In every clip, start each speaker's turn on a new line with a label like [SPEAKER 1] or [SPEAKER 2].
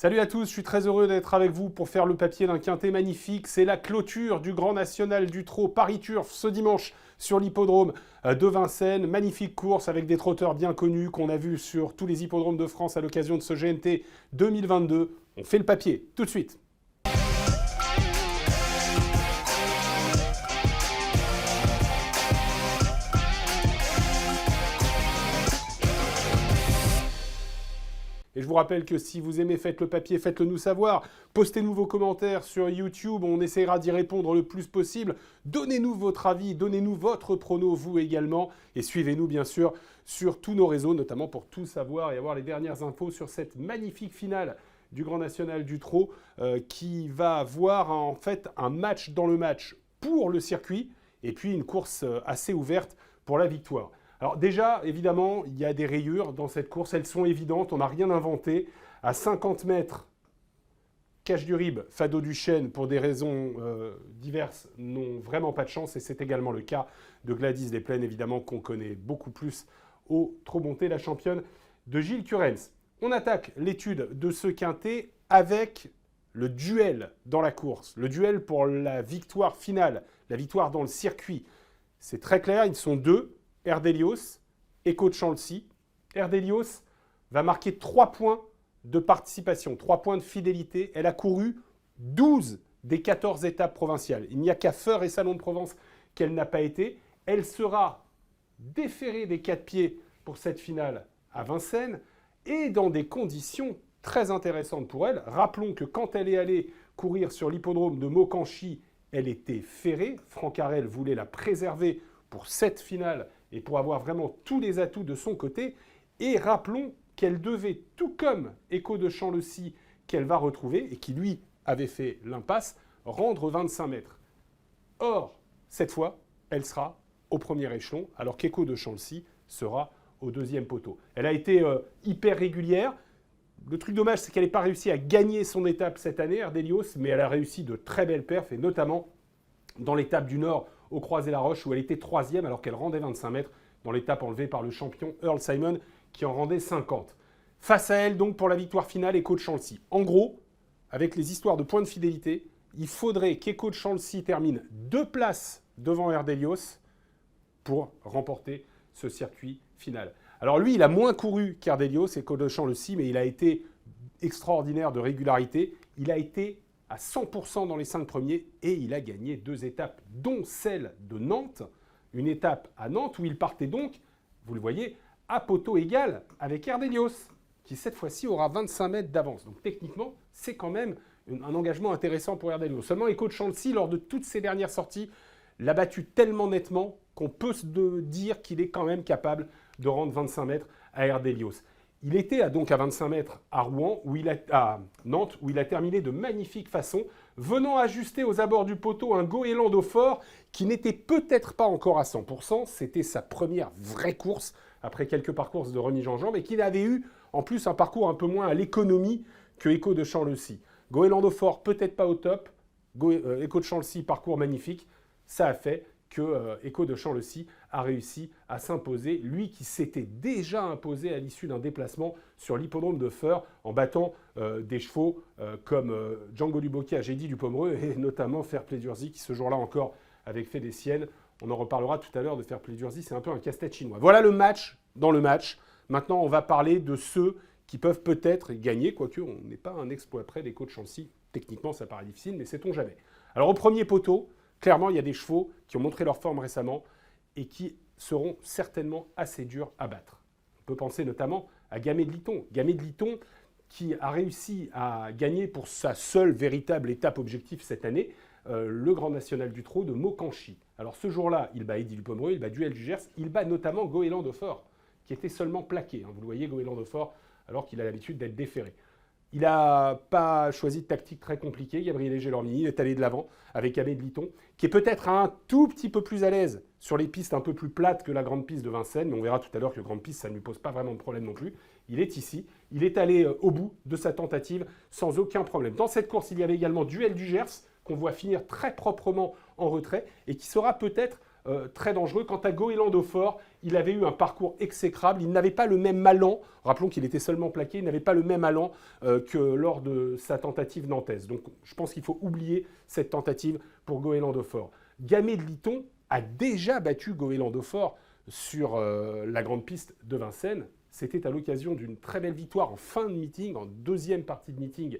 [SPEAKER 1] Salut à tous, je suis très heureux d'être avec vous pour faire le papier d'un quintet magnifique. C'est la clôture du Grand National du Trot Paris-Turf ce dimanche sur l'hippodrome de Vincennes. Magnifique course avec des trotteurs bien connus qu'on a vus sur tous les hippodromes de France à l'occasion de ce GNT 2022. On fait le papier tout de suite. Et je vous rappelle que si vous aimez Faites le papier, faites-le nous savoir. Postez-nous vos commentaires sur YouTube, on essaiera d'y répondre le plus possible. Donnez-nous votre avis, donnez-nous votre prono, vous également. Et suivez-nous bien sûr sur tous nos réseaux, notamment pour tout savoir et avoir les dernières infos sur cette magnifique finale du Grand National du Trot qui va avoir en fait un match dans le match pour le circuit et puis une course assez ouverte pour la victoire. Alors déjà, évidemment, il y a des rayures dans cette course. Elles sont évidentes, on n'a rien inventé. À 50 mètres, Cache du Rib, Fado du Chêne, pour des raisons diverses, n'ont vraiment pas de chance. Et c'est également le cas de Gladys des Plaines, évidemment, qu'on connaît beaucoup plus au Trop Bonté, la championne de Gilles Curens. On attaque l'étude de ce quintet avec le duel dans la course. Le duel pour la victoire finale, la victoire dans le circuit. C'est très clair, ils sont deux. Erdelios et Coach Chancy. Erdelios va marquer 3 points de participation, 3 points de fidélité. Elle a couru 12 des 14 étapes provinciales. Il n'y a qu'à Feur et Salon de Provence qu'elle n'a pas été. Elle sera déférée des 4 pieds pour cette finale à Vincennes et dans des conditions très intéressantes pour elle. Rappelons que quand elle est allée courir sur l'hippodrome de Maucanchy, elle était ferrée. Franck Harel voulait la préserver pour cette finale et pour avoir vraiment tous les atouts de son côté. Et rappelons qu'elle devait, tout comme Echo de Champ-le-Cy, qu'elle va retrouver, et qui lui avait fait l'impasse, rendre 25 mètres. Or, cette fois, elle sera au premier échelon, alors qu'Echo de Champ-le-Cy sera au deuxième poteau. Elle a été hyper régulière. Le truc dommage, c'est qu'elle n'a pas réussi à gagner son étape cette année, Erdelios, mais elle a réussi de très belles perfs, et notamment dans l'étape du Nord, au Croisé-la-Roche, où elle était 3e alors qu'elle rendait 25 mètres dans l'étape enlevée par le champion Earl Simon qui en rendait 50. Face à elle, donc, pour la victoire finale, Echo de Champ-le-Cy. En gros, avec les histoires de points de fidélité, il faudrait qu'Echo de Champ-le-Cy termine 2 places devant Erdelios pour remporter ce circuit final. Alors lui, il a moins couru qu'Erdelios, Echo de Champ-le-Cy, mais il a été extraordinaire de régularité. Il a été à 100% dans les 5 premiers et il a gagné 2 étapes, dont celle de Nantes. Une étape à Nantes où il partait donc, vous le voyez, à poteau égal avec Erdelios, qui cette fois-ci aura 25 mètres d'avance. Donc techniquement, c'est quand même un engagement intéressant pour Erdelios. Seulement, Echo de Champ-le-Cy, lors de toutes ses dernières sorties, l'a battu tellement nettement qu'on peut se dire qu'il est quand même capable de rendre 25 mètres à Erdelios. Il était donc à 25 mètres à Rouen, à Nantes, où il a terminé de magnifique façon, venant ajuster aux abords du poteau un goéland d'Eau-Fort qui n'était peut-être pas encore à 100%. C'était sa première vraie course, après quelques parcours de René Jean-Jean, mais qu'il avait eu en plus un parcours un peu moins à l'économie que Echo de Champ-le-Cy. Goéland d'Eau-Fort, peut-être pas au top. Echo de Champ-le-Cy, parcours magnifique. Ça a fait que Echo de Champ-le-Cy a réussi à s'imposer, lui qui s'était déjà imposé à l'issue d'un déplacement sur l'hippodrome de Feur en battant des chevaux comme Django Duboquet, J'ai dit du Pomereux et notamment Fairplay d'Urzy qui ce jour-là encore avait fait des siennes. On en reparlera tout à l'heure de Fairplay d'Urzy, c'est un peu un casse-tête chinois. Voilà le match dans le match. Maintenant, on va parler de ceux qui peuvent peut-être gagner, quoique on n'est pas un exploit près des Coach Chancy. Techniquement, ça paraît difficile, mais sait-on jamais. Alors au premier poteau, clairement, il y a des chevaux qui ont montré leur forme récemment et qui seront certainement assez durs à battre. On peut penser notamment à Gamay de Liton. Gamay de Liton qui a réussi à gagner pour sa seule véritable étape objectif cette année, le Grand National du Trot de Maucanchy. Alors ce jour-là, il bat Eddy du Pomereux, il bat Duel du Gers, il bat notamment Goéland d'Eau-Fort, qui était seulement plaqué. Vous le voyez, Goéland d'Eau-Fort, alors qu'il a l'habitude d'être déféré. Il n'a pas choisi de tactique très compliquée, Gabriel Gélormini, il est allé de l'avant avec Gamay de Liton, qui est peut-être un tout petit peu plus à l'aise sur les pistes un peu plus plates que la grande piste de Vincennes, mais on verra tout à l'heure que la grande piste, ça ne lui pose pas vraiment de problème non plus. Il est ici, il est allé au bout de sa tentative sans aucun problème. Dans cette course, il y avait également Duel du Gers, qu'on voit finir très proprement en retrait et qui sera peut-être très dangereux. Quant à Goéland au fort, il avait eu un parcours exécrable. Il n'avait pas le même allant. Rappelons qu'il était seulement plaqué. Il n'avait pas le même allant que lors de sa tentative nantaise. Donc je pense qu'il faut oublier cette tentative pour Goéland au fort. Gamay de Liton a déjà battu Goéland au fort sur la grande piste de Vincennes. C'était à l'occasion d'une très belle victoire en fin de meeting, en deuxième partie de meeting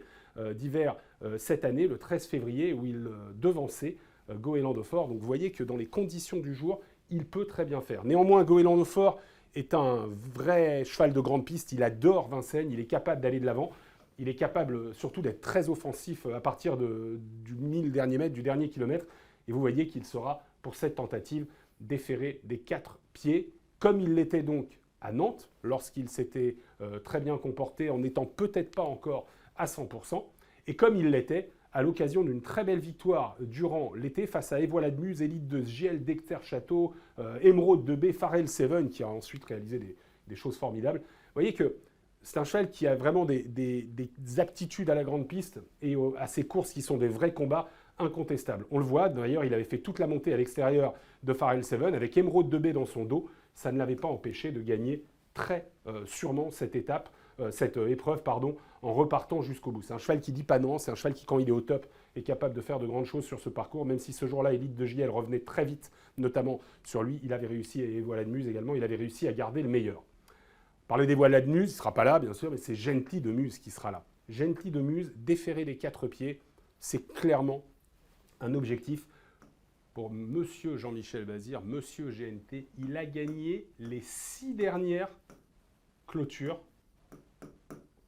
[SPEAKER 1] d'hiver cette année, le 13 février, où il devançait Goéland au fort. Donc vous voyez que dans les conditions du jour, il peut très bien faire. Néanmoins, Goéland au fort est un vrai cheval de grande piste. Il adore Vincennes, il est capable d'aller de l'avant. Il est capable surtout d'être très offensif à partir du 1000 derniers mètres, du dernier kilomètre. Et vous voyez qu'il sera, pour cette tentative, déféré des 4 pieds, comme il l'était donc à Nantes, lorsqu'il s'était très bien comporté en n'étant peut-être pas encore à 100%, et comme il l'était à l'occasion d'une très belle victoire durant l'été face à Evoila de Muse, Élite de Giel, Dexter Château, Émeraude de B, Farrell Seven, qui a ensuite réalisé des choses formidables. Vous voyez que c'est un cheval qui a vraiment des aptitudes à la grande piste et à ses courses qui sont des vrais combats incontestables. On le voit, d'ailleurs, il avait fait toute la montée à l'extérieur de Farrell Seven avec Émeraude de B dans son dos. Ça ne l'avait pas empêché de gagner très sûrement cette épreuve, en repartant jusqu'au bout. C'est un cheval qui dit pas non, c'est un cheval qui, quand il est au top, est capable de faire de grandes choses sur ce parcours, même si ce jour-là, Élite de JL revenait très vite, notamment sur lui. Il avait réussi, et Voilà de Muse également, il avait réussi à garder le meilleur. Parler des Voilà de Muse, il ne sera pas là, bien sûr, mais c'est Gently de Muse qui sera là. Gently de Muse, déféré des 4 pieds, c'est clairement un objectif pour Monsieur Jean-Michel Bazir, Monsieur GNT. Il a gagné les 6 dernières clôtures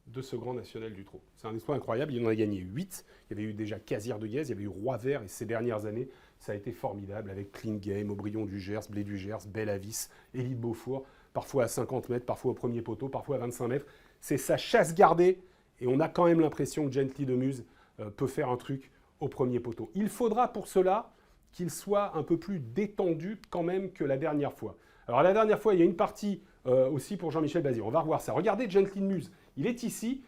[SPEAKER 1] de ce Grand National du Trot. C'est un exploit incroyable, il en a gagné 8. Il y avait eu déjà Casir de Guèze, il y avait eu Roi Vert, et ces dernières années, ça a été formidable avec Clean Game, Aubryon du Gers, Blé du Gers, Belle-Avis, Élite Beaufour, parfois à 50 mètres, parfois au premier poteau, parfois à 25 mètres. C'est sa chasse gardée, et on a quand même l'impression que Gently de Muse peut faire un truc au premier poteau. Il faudra pour cela qu'il soit un peu plus détendu quand même que la dernière fois. Alors la dernière fois, il y a une partie aussi pour Jean-Michel Bazir. On va revoir ça. Regardez Gently de Muse. Il est ici.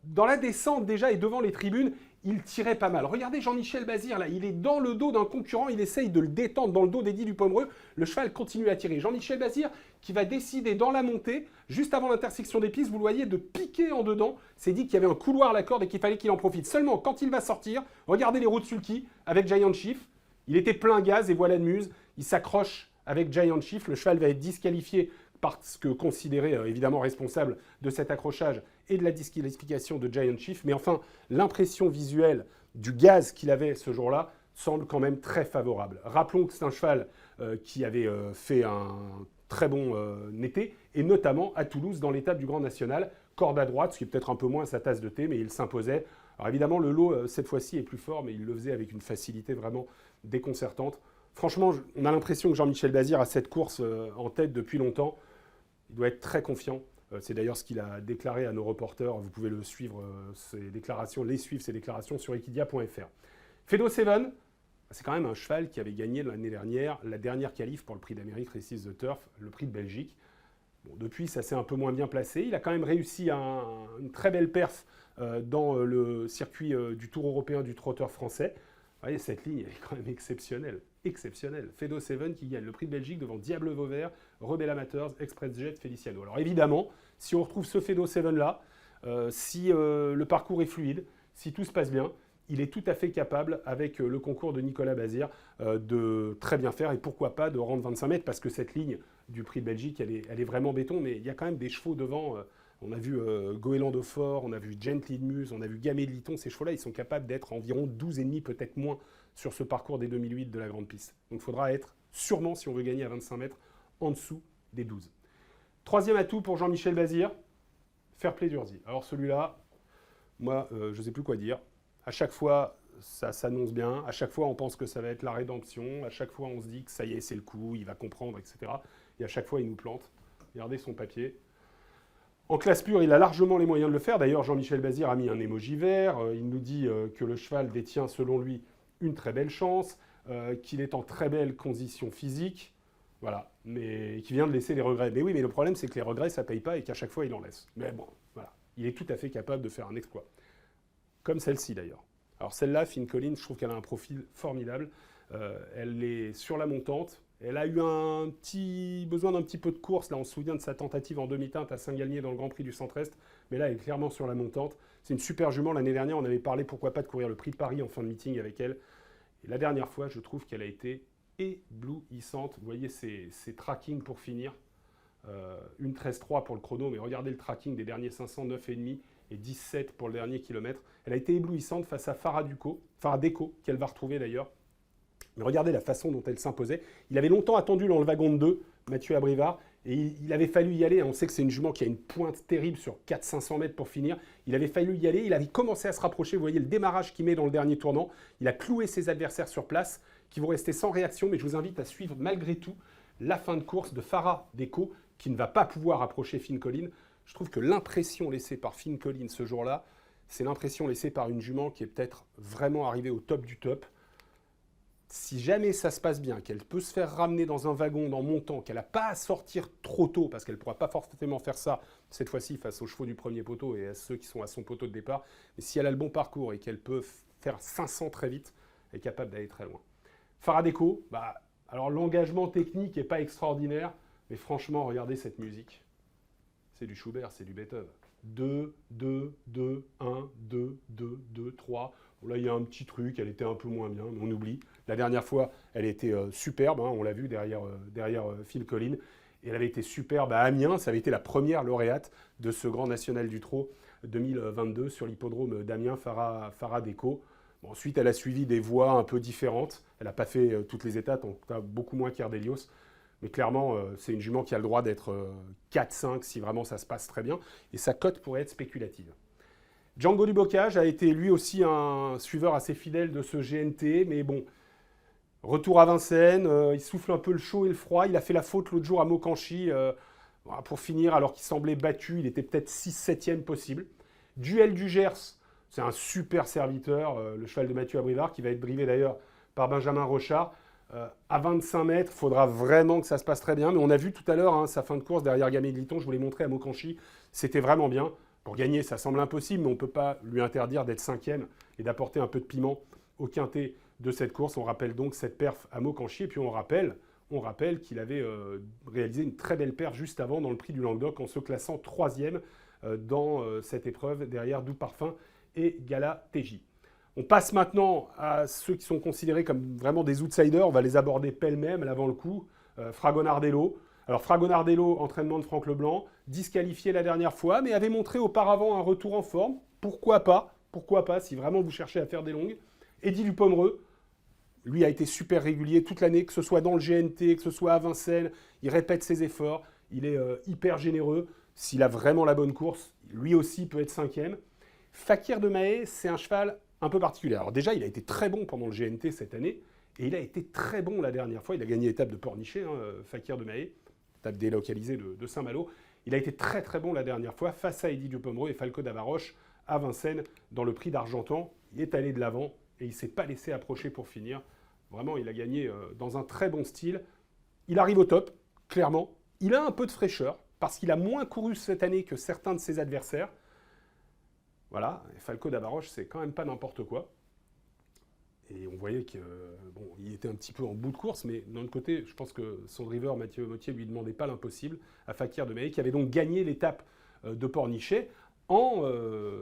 [SPEAKER 1] Dans la descente déjà et devant les tribunes, il tirait pas mal. Regardez Jean-Michel Bazir, là, il est dans le dos d'un concurrent, il essaye de le détendre dans le dos d'Eddy Dupomereux. Le cheval continue à tirer. Jean-Michel Bazir qui va décider dans la montée, juste avant l'intersection des pistes, vous le voyez, de piquer en dedans. C'est dit qu'il y avait un couloir à la corde et qu'il fallait qu'il en profite. Seulement, quand il va sortir, regardez les roues de sulky avec Giant Chief. Il était plein gaz et Voilà de Muse. Il s'accroche avec Giant Chief. Le cheval va être disqualifié parce que considéré évidemment responsable de cet accrochage et de la disqualification de Giant Chief. Mais enfin, l'impression visuelle du gaz qu'il avait ce jour-là semble quand même très favorable. Rappelons que c'est un cheval qui avait fait un très bon été, et notamment à Toulouse dans l'étape du Grand National, corde à droite, ce qui est peut-être un peu moins sa tasse de thé, mais il s'imposait. Alors évidemment, le lot, cette fois-ci, est plus fort, mais il le faisait avec une facilité vraiment déconcertante. Franchement, on a l'impression que Jean-Michel Bazir a cette course en tête depuis longtemps. Il doit être très confiant. C'est d'ailleurs ce qu'il a déclaré à nos reporters. Vous pouvez le suivre, ses déclarations sur equidia.fr. Fedo Seven, c'est quand même un cheval qui avait gagné l'année dernière la dernière qualif pour le prix d'Amérique Races the Turf, le prix de Belgique. Bon, depuis, ça s'est un peu moins bien placé. Il a quand même réussi une très belle perf dans le circuit du Tour européen du trotteur français. Vous voyez, cette ligne, elle est quand même exceptionnelle. Exceptionnelle. Fedo Seven qui gagne le prix de Belgique devant Diable Vauvert, Rebel Amateurs, Express Jet, Feliciano. Alors évidemment, si on retrouve ce Fedo Seven là, si le parcours est fluide, si tout se passe bien, il est tout à fait capable, avec le concours de Nicolas Bazir, de très bien faire et pourquoi pas de rendre 25 mètres, parce que cette ligne du prix de Belgique, elle est vraiment béton, mais il y a quand même des chevaux devant. On a vu Goéland au fort, on a vu Gently de Muse, on a vu Gamay de Liton. Ces chevaux-là, ils sont capables d'être environ 12,5, peut-être moins, sur ce parcours des 2008 de la grande piste. Donc il faudra être, sûrement, si on veut gagner à 25 mètres, en dessous des 12. Troisième atout pour Jean-Michel Bazir, Fairplay d'Urzy. Alors celui-là, moi, je ne sais plus quoi dire. À chaque fois, ça s'annonce bien. À chaque fois, on pense que ça va être la rédemption. À chaque fois, on se dit que ça y est, c'est le coup, il va comprendre, etc. Et à chaque fois, il nous plante. Regardez son papier. En classe pure, il a largement les moyens de le faire. D'ailleurs, Jean-Michel Bazir a mis un émoji vert. Il nous dit que le cheval détient, selon lui, une très belle chance, qu'il est en très belle condition physique. Voilà, mais qui vient de laisser les regrets. Mais oui, mais le problème, c'est que les regrets, ça ne paye pas et qu'à chaque fois, il en laisse. Mais bon, voilà. Il est tout à fait capable de faire un exploit. Comme celle-ci, d'ailleurs. Alors celle-là, Finn Collins, je trouve qu'elle a un profil formidable. Elle est sur la montante. Elle a eu besoin d'un petit peu de course. Là, on se souvient de sa tentative en demi-teinte à Saint-Galmier dans le Grand Prix du Centre-Est. Mais là, elle est clairement sur la montante. C'est une super jument. L'année dernière, on avait parlé, pourquoi pas, de courir le Prix de Paris en fin de meeting avec elle. Et la dernière fois, je trouve qu'elle a été éblouissante. Vous voyez ses trackings pour finir. Une 13,3 pour le chrono, mais regardez le tracking des derniers 500, 9,5 et 17 pour le dernier kilomètre. Elle a été éblouissante face à Farah Deco, qu'elle va retrouver d'ailleurs. Mais regardez la façon dont elle s'imposait. Il avait longtemps attendu dans le wagon de 2, Mathieu Abrivard, et il avait fallu y aller. On sait que c'est une jument qui a une pointe terrible sur 400-500 mètres pour finir. Il avait fallu y aller, il avait commencé à se rapprocher. Vous voyez le démarrage qu'il met dans le dernier tournant. Il a cloué ses adversaires sur place, qui vont rester sans réaction, mais je vous invite à suivre malgré tout la fin de course de Farah Deco, qui ne va pas pouvoir approcher Finn Collins. Je trouve que l'impression laissée par Finn Collins ce jour-là, c'est l'impression laissée par une jument qui est peut-être vraiment arrivée au top du top. Si jamais ça se passe bien, qu'elle peut se faire ramener dans un wagon en montant, qu'elle n'a pas à sortir trop tôt, parce qu'elle ne pourra pas forcément faire ça cette fois-ci face aux chevaux du premier poteau et à ceux qui sont à son poteau de départ, mais si elle a le bon parcours et qu'elle peut faire 500 très vite, elle est capable d'aller très loin. Farah Deco, alors l'engagement technique n'est pas extraordinaire, mais franchement, regardez cette musique. C'est du Schubert, c'est du Beethoven. 2, 2, 2, 1, 2, 2, 2, 3. Bon, là, il y a un petit truc, elle était un peu moins bien, mais on oublie. La dernière fois, elle était superbe, on l'a vu derrière Phil Collins. Et elle avait été superbe à Amiens, ça avait été la première lauréate de ce Grand National du Trot 2022 sur l'hippodrome d'Amiens, Farah Deco. Bon, ensuite, elle a suivi des voies un peu différentes. Elle n'a pas fait toutes les étapes, en tout cas beaucoup moins qu'Ardelios. Mais clairement, c'est une jument qui a le droit d'être 4-5 si vraiment ça se passe très bien. Et sa cote pourrait être spéculative. Django du Bocage a été lui aussi un suiveur assez fidèle de ce GNT. Mais bon, retour à Vincennes, il souffle un peu le chaud et le froid. Il a fait la faute l'autre jour à Mokanchy pour finir alors qu'il semblait battu. Il était peut-être 6-7e possible. Duel du Gers, c'est un super serviteur, le cheval de Mathieu Abrivard, qui va être drivé d'ailleurs par Benjamin Rochard. À 25 mètres, il faudra vraiment que ça se passe très bien. Mais on a vu tout à l'heure sa fin de course derrière Gamay de Liton. Je vous l'ai montré à Mokanchy. C'était vraiment bien. Pour gagner, ça semble impossible, mais on ne peut pas lui interdire d'être 5e et d'apporter un peu de piment au quintet de cette course. On rappelle donc cette perf à Mokanchy. Et puis on rappelle qu'il avait réalisé une très belle perf juste avant dans le prix du Languedoc en se classant 3e dans cette épreuve derrière Doux Parfum et Gala TJ. On passe maintenant à ceux qui sont considérés comme vraiment des outsiders. On va les aborder pêle-mêle avant le coup. Fragonardello. Alors Fragonardello, entraînement de Franck Leblanc, disqualifié la dernière fois, mais avait montré auparavant un retour en forme. Pourquoi pas, si vraiment vous cherchez à faire des longues. Eddy Dupomereux, lui a été super régulier toute l'année, que ce soit dans le GNT, que ce soit à Vincennes. Il répète ses efforts, il est hyper généreux. S'il a vraiment la bonne course, lui aussi peut être 5e. Fakir de Mahé, c'est un cheval un peu particulier. Alors déjà, il a été très bon pendant le GNT cette année, et il a été très bon la dernière fois. Il a gagné l'étape de Pornichet, Fakir de Mahé, étape délocalisée de Saint-Malo. Il a été très très bon la dernière fois face à Eddy Dupomereux et Falco d'Avaroche à Vincennes dans le prix d'Argentan. Il est allé de l'avant et il ne s'est pas laissé approcher pour finir. Vraiment, il a gagné dans un très bon style. Il arrive au top, clairement. Il a un peu de fraîcheur parce qu'il a moins couru cette année que certains de ses adversaires. Voilà, et Falco d'Avaroche, c'est quand même pas n'importe quoi. Et on voyait qu'il était un petit peu en bout de course, mais d'un autre côté, je pense que son driver, Mathieu Mottier, lui demandait pas l'impossible à Fakir de Mahé, qui avait donc gagné l'étape de Pornichet en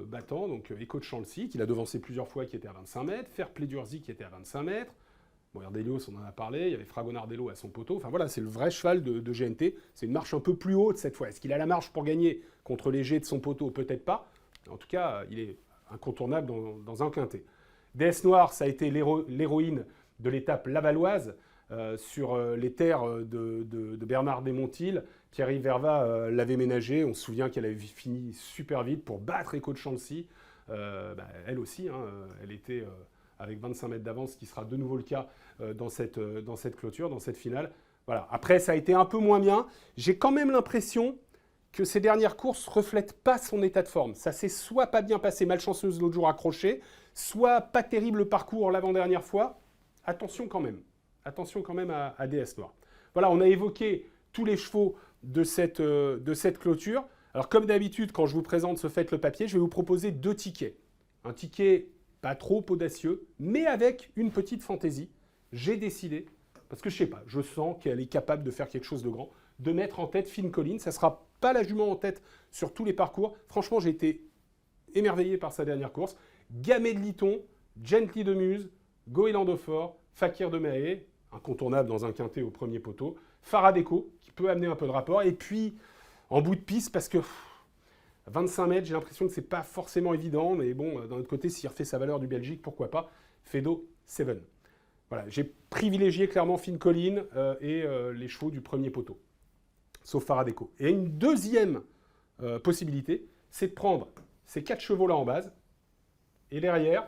[SPEAKER 1] battant donc Echo de Chancy, qu'il a devancé plusieurs fois, qui était à 25 mètres, Fairplay d'Urzy, qui était à 25 mètres. Bon, Ardelios, on en a parlé, il y avait Fragonardello à son poteau. Enfin voilà, c'est le vrai cheval de GNT. C'est une marche un peu plus haute cette fois. Est-ce qu'il a la marche pour gagner contre les jets de son poteau? Peut-être pas. En tout cas, il est incontournable dans un quintet. DS Noir, ça a été l'héroïne de l'étape lavalloise sur les terres de Bernard Desmontil. Thierry Verva l'avait ménagé. On se souvient qu'elle avait fini super vite pour battre Echo de Chancy. Elle aussi, elle était avec 25 mètres d'avance, ce qui sera de nouveau le cas dans cette clôture, dans cette finale. Voilà. Après, ça a été un peu moins bien. J'ai quand même l'impression que ces dernières courses ne reflètent pas son état de forme. Ça s'est soit pas bien passé, malchanceuse l'autre jour accroché, soit pas terrible le parcours l'avant-dernière fois. Attention quand même à DS Noir. Voilà, on a évoqué tous les chevaux de cette clôture. Alors comme d'habitude, quand je vous présente ce Faites le papier, je vais vous proposer 2 tickets. Un ticket pas trop audacieux, mais avec une petite fantaisie. J'ai décidé parce que je sais pas, je sens qu'elle est capable de faire quelque chose de grand, de mettre en tête Finn Collins. Ça sera pas la jument en tête sur tous les parcours. Franchement, j'ai été émerveillé par sa dernière course. Gamay de Liton, Gently de Muse, Goéland de Fort, Fakir de Mahé, incontournable dans un quintet au premier poteau, Faradeco, qui peut amener un peu de rapport, et puis en bout de piste, parce que 25 mètres, j'ai l'impression que c'est pas forcément évident, mais bon, d'un autre côté, s'il refait sa valeur du Belgique, pourquoi pas, Fedo 7. Voilà, j'ai privilégié clairement Finn Collins et les chevaux du premier poteau, sauf Faradeco. Et une deuxième possibilité, c'est de prendre ces 4 chevaux-là en base, et derrière,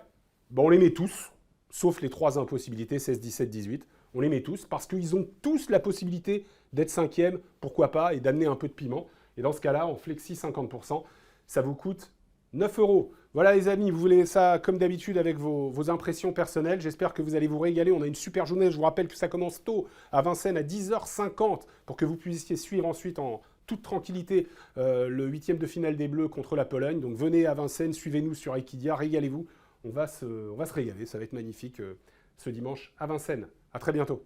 [SPEAKER 1] on les met tous, sauf les 3 impossibilités, 16, 17, 18, on les met tous, parce qu'ils ont tous la possibilité d'être 5e, pourquoi pas, et d'amener un peu de piment. Et dans ce cas-là, on flexie 50%, ça vous coûte 9 €. Voilà les amis, vous voulez ça comme d'habitude avec vos impressions personnelles. J'espère que vous allez vous régaler. On a une super journée. Je vous rappelle que ça commence tôt à Vincennes à 10h50 pour que vous puissiez suivre ensuite en toute tranquillité le 8e de finale des Bleus contre la Pologne. Donc venez à Vincennes, suivez-nous sur Equidia, régalez-vous. On va se régaler, ça va être magnifique ce dimanche à Vincennes. À très bientôt.